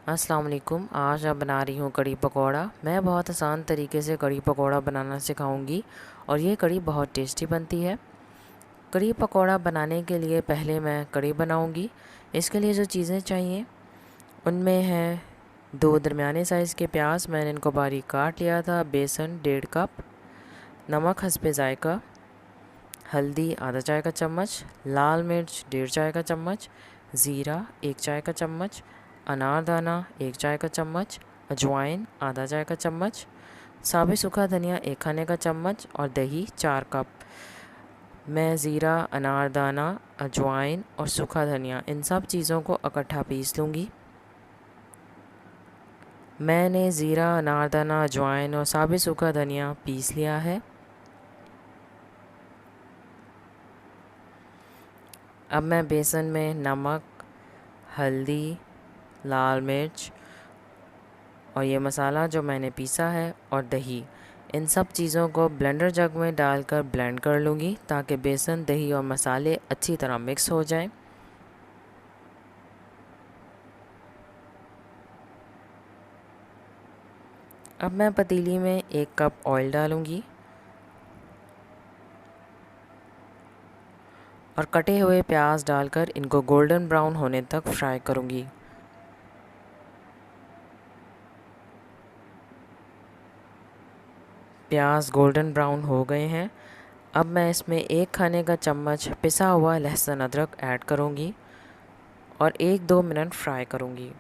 अस्सलाम वालेकुम। आज मैं बना रही हूँ कढ़ी पकौड़ा। मैं बहुत आसान तरीके से कढ़ी पकौड़ा बनाना सिखाऊंगी और ये कढ़ी बहुत टेस्टी बनती है। कढ़ी पकौड़ा बनाने के लिए पहले मैं कढ़ी बनाऊंगी। इसके लिए जो चीज़ें चाहिए उनमें है 2 दरमियाने साइज़ के प्याज, मैंने इनको बारीक काट लिया था। बेसन 1.5 कप, नमक हस्बे ज़ायका, हल्दी आधा चाय का चम्मच, लाल मिर्च 1.5 चाय का चम्मच, ज़ीरा 1 चाय का चम्मच, अनारदाना 1 चाय का चम्मच, अजवाइन आधा चाय का चम्मच, साबुत सूखा धनिया 1 खाने का चम्मच और दही 4 कप। मैं ज़ीरा, अनारदाना, अजवाइन और सूखा धनिया इन सब चीज़ों को इकट्ठा पीस लूँगी। मैंने ज़ीरा, अनारदाना, अजवाइन और साबुत सूखा धनिया पीस लिया है। अब मैं बेसन में नमक, हल्दी, लाल मिर्च और ये मसाला जो मैंने पीसा है और दही, इन सब चीज़ों को ब्लेंडर जग में डालकर ब्लेंड कर लूँगी ताकि बेसन, दही और मसाले अच्छी तरह मिक्स हो जाएं। अब मैं पतीली में 1 कप ऑयल डालूँगी और कटे हुए प्याज डालकर इनको गोल्डन ब्राउन होने तक फ्राई करूँगी। प्याज गोल्डन ब्राउन हो गए हैं। अब मैं इसमें 1 खाने का चम्मच पिसा हुआ लहसुन अदरक ऐड करूँगी और 1-2 मिनट फ्राई करूँगी।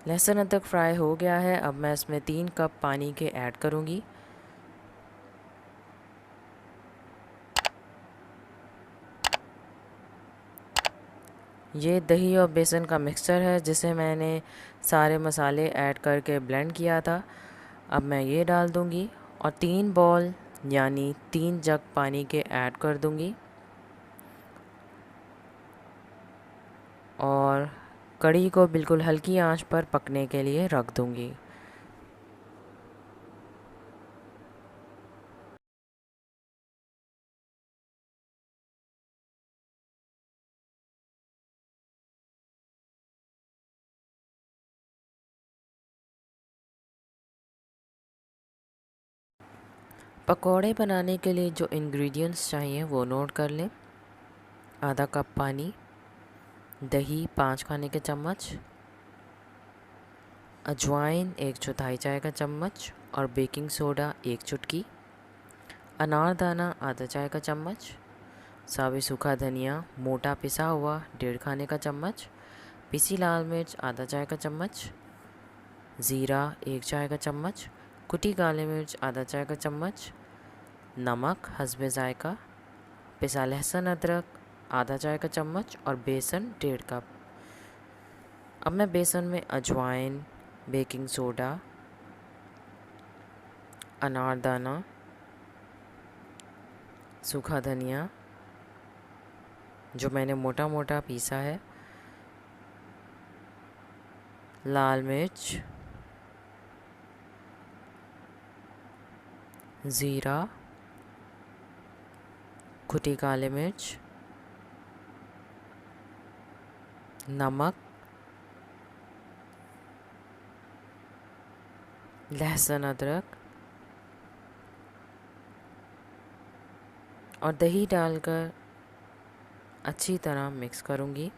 लहसुन अदरक फ्राई हो गया है। अब मैं इसमें 3 कप पानी के ऐड करूँगी। ये दही और बेसन का मिक्सचर है जिसे मैंने सारे मसाले ऐड करके ब्लेंड किया था। अब मैं ये डाल दूँगी और 3 बॉल यानी 3 जग पानी के ऐड कर दूँगी और कढ़ी को बिल्कुल हल्की आंच पर पकने के लिए रख दूँगी। पकोड़े बनाने के लिए जो इंग्रेडिएंट्स चाहिए वो नोट कर लें। आधा कप पानी, दही 5 खाने के चम्मच, अजवाइन 1/4 चाय का चम्मच और बेकिंग सोडा 1 चुटकी, अनारदाना आधा चाय का चम्मच, साबुत सूखा धनिया मोटा पिसा हुआ 1.5 खाने का चम्मच, पिसी लाल मिर्च आधा चाय का चम्मच, ज़ीरा 1 चाय का चम्मच, कुटी काली मिर्च आधा चाय का चम्मच, नमक हस्बे ज़ायका, पिसा लहसुन अदरक आधा चाय का चम्मच और बेसन 1.5 कप। अब मैं बेसन में अजवाइन, बेकिंग सोडा, अनारदाना, सूखा धनिया जो मैंने मोटा मोटा पीसा है, लाल मिर्च, ज़ीरा, कुटी काली मिर्च, नमक, लहसुन अदरक और दही डालकर अच्छी तरह मिक्स करूँगी।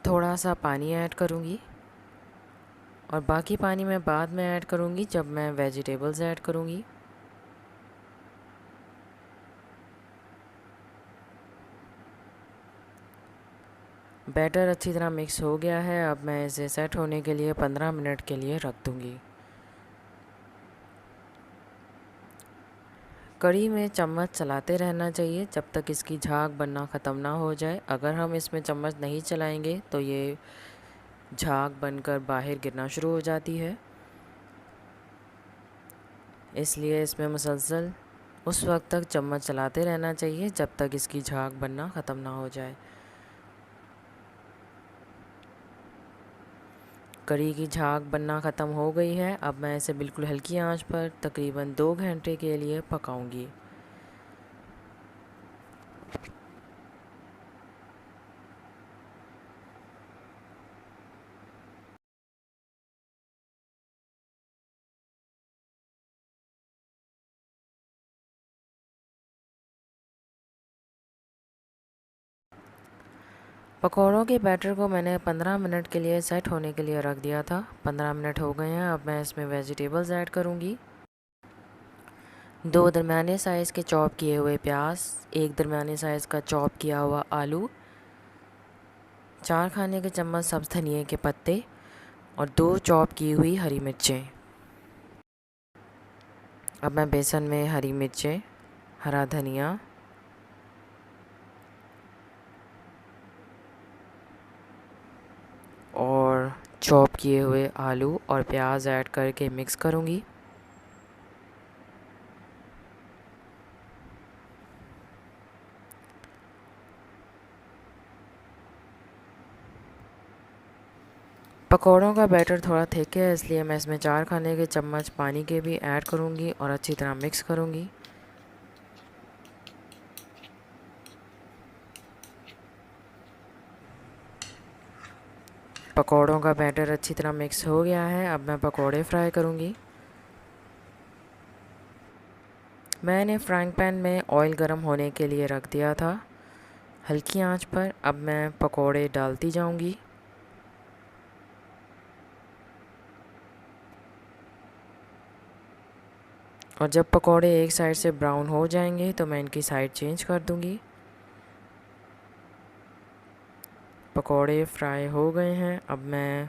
थोड़ा सा पानी ऐड करूँगी और बाकी पानी मैं बाद में ऐड करूँगी जब मैं वेजिटेबल्स ऐड करूँगी। बैटर अच्छी तरह मिक्स हो गया है। अब मैं इसे सेट होने के लिए 15 मिनट के लिए रख दूँगी। कढ़ी में चम्मच चलाते रहना चाहिए जब तक इसकी झाग बनना ख़त्म ना हो जाए। अगर हम इसमें चम्मच नहीं चलाएंगे तो ये झाग बनकर बाहर गिरना शुरू हो जाती है। इसलिए इसमें मुसलसल उस वक्त तक चम्मच चलाते रहना चाहिए जब तक इसकी झाग बनना ख़त्म ना हो जाए। कढ़ी की झाग बनना ख़त्म हो गई है। अब मैं इसे बिल्कुल हल्की आंच पर तकरीबन 2 घंटे के लिए पकाऊंगी। पकौड़ों के बैटर को मैंने 15 मिनट के लिए सेट होने के लिए रख दिया था। 15 मिनट हो गए हैं। अब मैं इसमें वेजिटेबल्स ऐड करूँगी। 2 दरमियाने साइज़ के चॉप किए हुए प्याज, 1 दरमियाने साइज़ का चॉप किया हुआ आलू, 4 खाने के चम्मच सब्ज़ धनिए के पत्ते और 2 चॉप की हुई हरी मिर्चें। अब मैं बेसन में हरी मिर्चें, हरा धनिया और चॉप किए हुए आलू और प्याज ऐड करके मिक्स करूँगी। पकौड़ों का बैटर थोड़ा थिक है, इसलिए मैं इसमें 4 खाने के चम्मच पानी के भी ऐड करूँगी और अच्छी तरह मिक्स करूँगी। पकौड़ों का बैटर अच्छी तरह मिक्स हो गया है। अब मैं पकौड़े फ्राई करूँगी। मैंने फ्राइंग पैन में ऑयल गरम होने के लिए रख दिया था हल्की आंच पर। अब मैं पकौड़े डालती जाऊँगी। और जब पकौड़े एक साइड से ब्राउन हो जाएंगे तो मैं इनकी साइड चेंज कर दूँगी। पकौड़े फ्राई हो गए हैं। अब मैं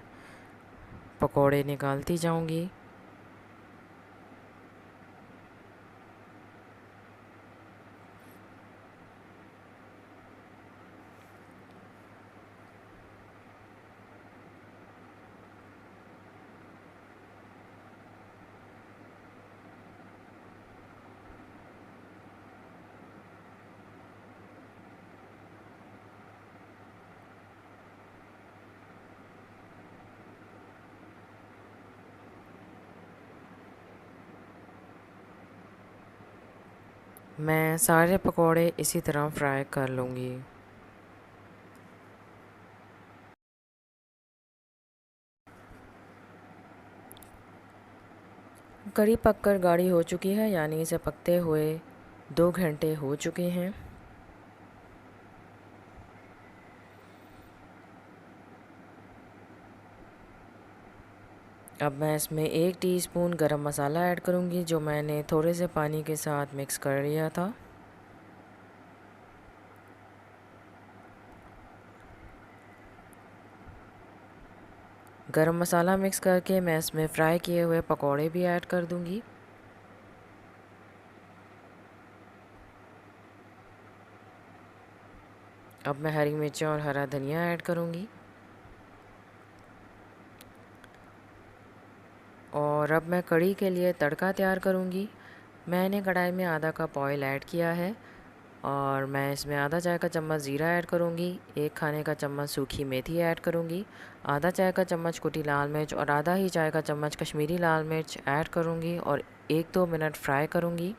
पकौड़े निकालती जाऊँगी। मैं सारे पकौड़े इसी तरह फ्राई कर लूँगी। कढ़ी पककर गाढ़ी हो चुकी है, यानी इसे पकते हुए 2 घंटे हो चुके हैं। अब मैं इसमें 1 टीस्पून गरम मसाला ऐड करूँगी, जो मैंने थोड़े से पानी के साथ मिक्स कर लिया था। गरम मसाला मिक्स करके मैं इसमें फ्राई किए हुए पकौड़े भी ऐड कर दूँगी। अब मैं हरी मिर्चें और हरा धनिया ऐड करूँगी। और अब मैं कढ़ी के लिए तड़का तैयार करूँगी। मैंने कढ़ाई में आधा कप ऑयल ऐड किया है और मैं इसमें आधा चाय का चम्मच ज़ीरा ऐड करूँगी, 1 खाने का चम्मच सूखी मेथी ऐड करूँगी, आधा चाय का चम्मच कुटी लाल मिर्च और आधा ही चाय का चम्मच कश्मीरी लाल मिर्च ऐड करूँगी और 1-2 मिनट फ्राई करूँगी।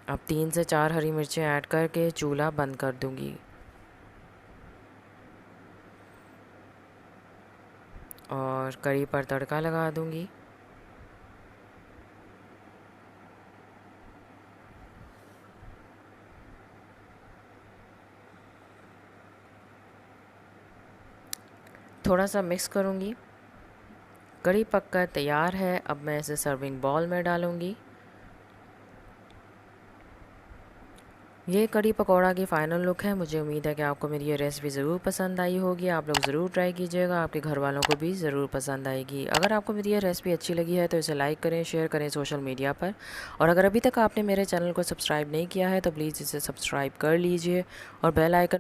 अब 3 से 4 हरी मिर्चें ऐड करके चूल्हा बंद कर दूँगी और कढ़ी पर तड़का लगा दूँगी। थोड़ा सा मिक्स करूँगी। कढ़ी पककर तैयार है। अब मैं इसे सर्विंग बाउल में डालूँगी। ये कड़ी पकौड़ा की फ़ाइनल लुक है। मुझे उम्मीद है कि आपको मेरी ये रेसिपी ज़रूर पसंद आई होगी। आप लोग ज़रूर ट्राई कीजिएगा, आपके घर वालों को भी ज़रूर पसंद आएगी। अगर आपको मेरी ये रेसिपी अच्छी लगी है तो इसे लाइक करें, शेयर करें सोशल मीडिया पर। और अगर अभी तक आपने मेरे चैनल को सब्सक्राइब नहीं किया है तो प्लीज़ इसे सब्सक्राइब कर लीजिए और बेल आइकन